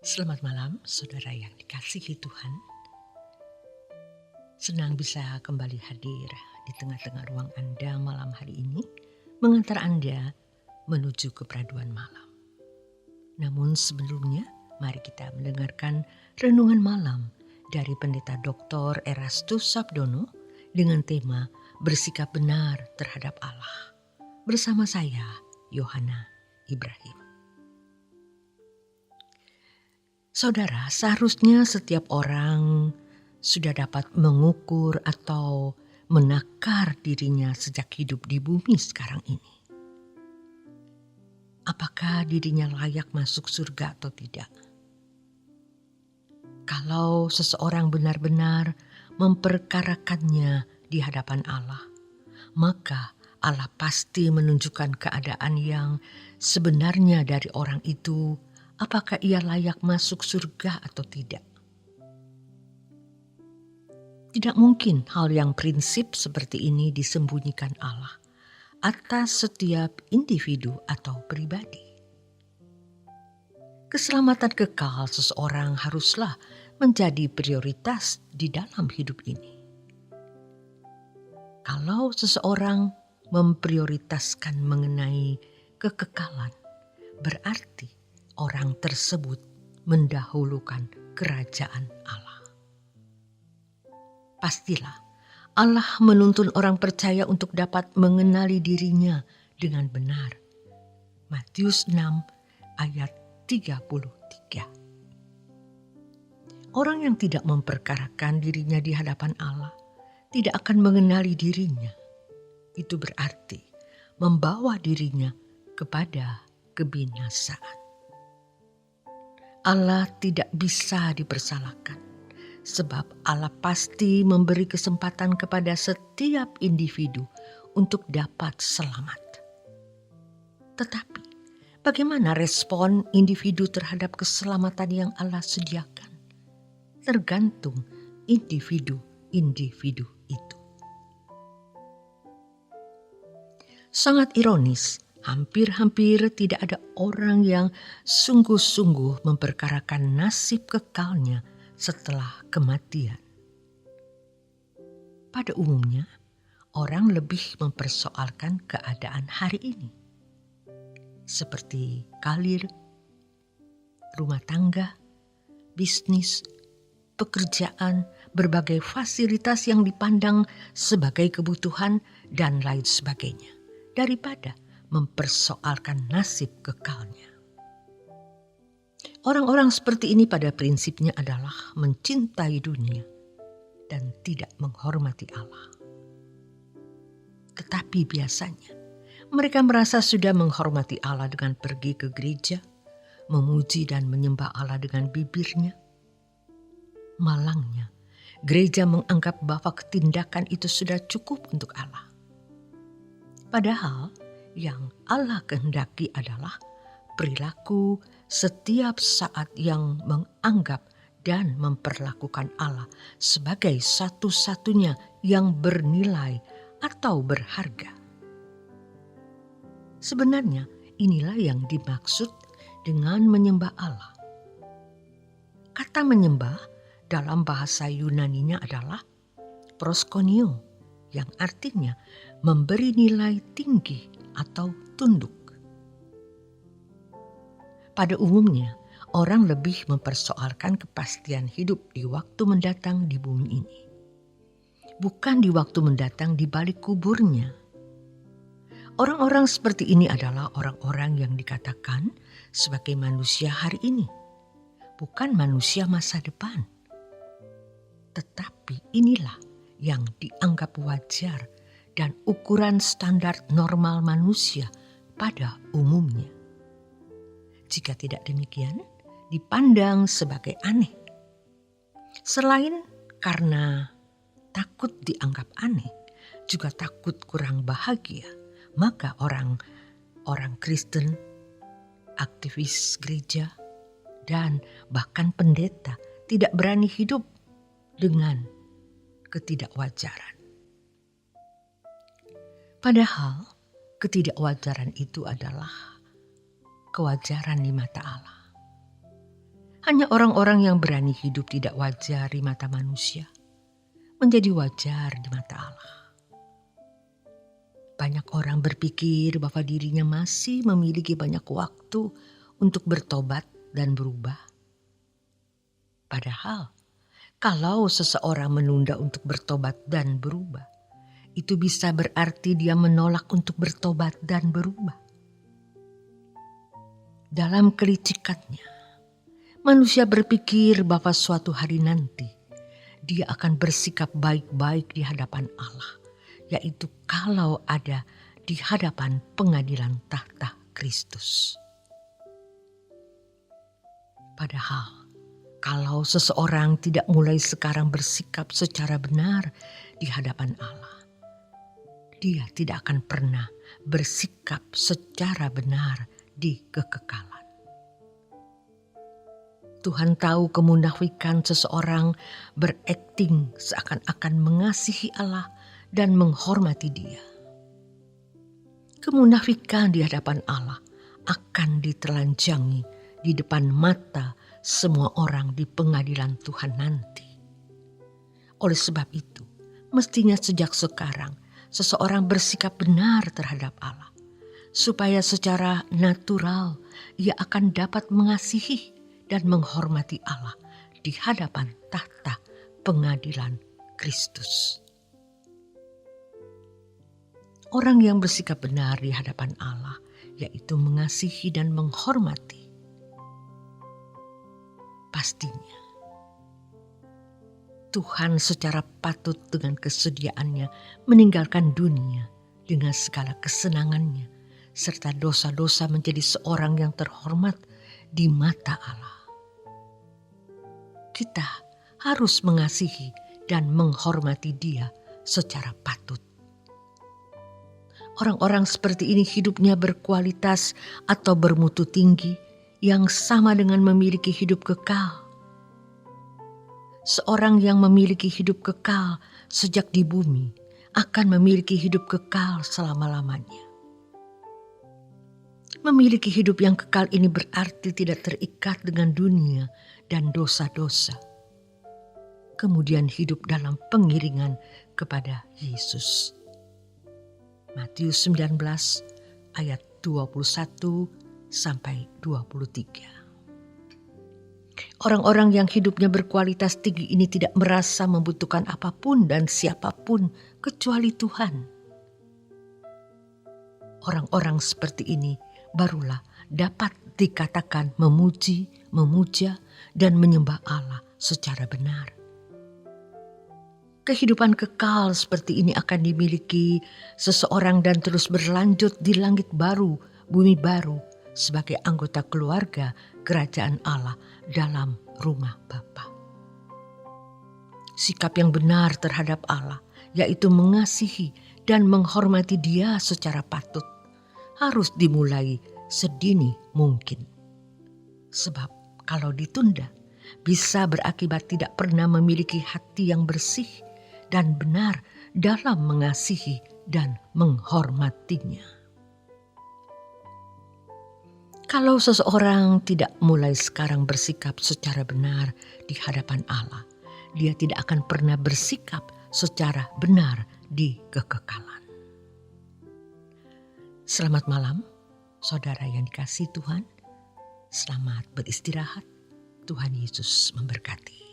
Selamat malam, saudara yang dikasihi Tuhan. Senang bisa kembali hadir di tengah-tengah ruang Anda malam hari ini, mengantar Anda menuju keperaduan malam. Namun sebelumnya, mari kita mendengarkan renungan malam dari Pendeta Dr. Erastus Sabdono dengan tema Bersikap Benar Terhadap Allah. Bersama saya, Yohana Ibrahim. Saudara, seharusnya setiap orang sudah dapat mengukur atau menakar dirinya sejak hidup di bumi sekarang ini. Apakah dirinya layak masuk surga atau tidak? Kalau seseorang benar-benar memperkarakannya di hadapan Allah, maka Allah pasti menunjukkan keadaan yang sebenarnya dari orang itu, apakah ia layak masuk surga atau tidak. Tidak mungkin hal yang prinsip seperti ini disembunyikan Allah atas setiap individu atau pribadi. Keselamatan kekal seseorang haruslah menjadi prioritas di dalam hidup ini. Kalau seseorang memprioritaskan mengenai kekekalan, berarti orang tersebut mendahulukan kerajaan Allah. Pastilah Allah menuntun orang percaya untuk dapat mengenali dirinya dengan benar. Matius 6 ayat 33. Orang yang tidak memperkarakan dirinya di hadapan Allah tidak akan mengenali dirinya. Itu berarti membawa dirinya kepada kebinasaan. Allah tidak bisa dipersalahkan. Sebab Allah pasti memberi kesempatan kepada setiap individu untuk dapat selamat. Tetapi bagaimana respon individu terhadap keselamatan yang Allah sediakan? Tergantung individu-individu itu. Sangat ironis, hampir-hampir tidak ada orang yang sungguh-sungguh memperkarakan nasib kekalnya setelah kematian. Pada umumnya, orang lebih mempersoalkan keadaan hari ini. Seperti karir, rumah tangga, bisnis, pekerjaan, berbagai fasilitas yang dipandang sebagai kebutuhan dan lain sebagainya, daripada mempersoalkan nasib kekalnya. Orang-orang seperti ini pada prinsipnya adalah mencintai dunia dan tidak menghormati Allah. Tetapi biasanya mereka merasa sudah menghormati Allah dengan pergi ke gereja, memuji dan menyembah Allah dengan bibirnya. Malangnya, gereja menganggap bahwa tindakan itu sudah cukup untuk Allah. Padahal yang Allah kehendaki adalah perilaku setiap saat yang menganggap dan memperlakukan Allah sebagai satu-satunya yang bernilai atau berharga. Sebenarnya inilah yang dimaksud dengan menyembah Allah. Kata menyembah dalam bahasa Yunaninya adalah proskuneo, yang artinya memberi nilai tinggi atau tunduk. Pada umumnya, orang lebih mempersoalkan kepastian hidup di waktu mendatang di bumi ini. Bukan di waktu mendatang di balik kuburnya. Orang-orang seperti ini adalah orang-orang yang dikatakan sebagai manusia hari ini. Bukan manusia masa depan. Tetapi inilah yang dianggap wajar dan ukuran standar normal manusia pada umumnya. Jika tidak demikian, dipandang sebagai aneh. Selain karena takut dianggap aneh, juga takut kurang bahagia, maka orang Kristen, aktivis gereja, dan bahkan pendeta tidak berani hidup dengan ketidakwajaran. Padahal ketidakwajaran itu adalah kewajaran di mata Allah. Hanya orang-orang yang berani hidup tidak wajar di mata manusia menjadi wajar di mata Allah. Banyak orang berpikir bahwa dirinya masih memiliki banyak waktu untuk bertobat dan berubah. Padahal, kalau seseorang menunda untuk bertobat dan berubah, itu bisa berarti dia menolak untuk bertobat dan berubah. Dalam kelicikannya, manusia berpikir bahwa suatu hari nanti dia akan bersikap baik-baik di hadapan Allah, yaitu kalau ada di hadapan pengadilan tahta Kristus. Padahal, kalau seseorang tidak mulai sekarang bersikap secara benar di hadapan Allah, dia tidak akan pernah bersikap secara benar di kekekalan. Tuhan tahu kemunafikan seseorang berakting seakan-akan mengasihi Allah dan menghormati Dia. Kemunafikan di hadapan Allah akan ditelanjangi di depan mata semua orang di pengadilan Tuhan nanti. Oleh sebab itu, mestinya sejak sekarang seseorang bersikap benar terhadap Allah, supaya secara natural ia akan dapat mengasihi dan menghormati Allah di hadapan tahta pengadilan Kristus. Orang yang bersikap benar di hadapan Allah, yaitu mengasihi dan menghormati, pastinya Tuhan secara patut dengan kesediaannya meninggalkan dunia dengan segala kesenangannya, serta dosa-dosa menjadi seorang yang terhormat di mata Allah. Kita harus mengasihi dan menghormati Dia secara patut. Orang-orang seperti ini hidupnya berkualitas atau bermutu tinggi yang sama dengan memiliki hidup kekal. Seorang yang memiliki hidup kekal sejak di bumi akan memiliki hidup kekal selama-lamanya. Memiliki hidup yang kekal ini berarti tidak terikat dengan dunia dan dosa-dosa. Kemudian hidup dalam pengiringan kepada Yesus. Matius 19 ayat 21 sampai 23. Orang-orang yang hidupnya berkualitas tinggi ini tidak merasa membutuhkan apapun dan siapapun kecuali Tuhan. Orang-orang seperti ini barulah dapat dikatakan memuji, memuja, dan menyembah Allah secara benar. Kehidupan kekal seperti ini akan dimiliki seseorang dan terus berlanjut di langit baru, bumi baru, sebagai anggota keluarga kerajaan Allah dalam rumah Bapa. Sikap yang benar terhadap Allah, yaitu mengasihi dan menghormati Dia secara patut, harus dimulai sedini mungkin. Sebab kalau ditunda, bisa berakibat tidak pernah memiliki hati yang bersih dan benar dalam mengasihi dan menghormatinya. Kalau seseorang tidak mulai sekarang bersikap secara benar di hadapan Allah, dia tidak akan pernah bersikap secara benar di kekekalan. Selamat malam, saudara yang dikasihi Tuhan. Selamat beristirahat. Tuhan Yesus memberkati.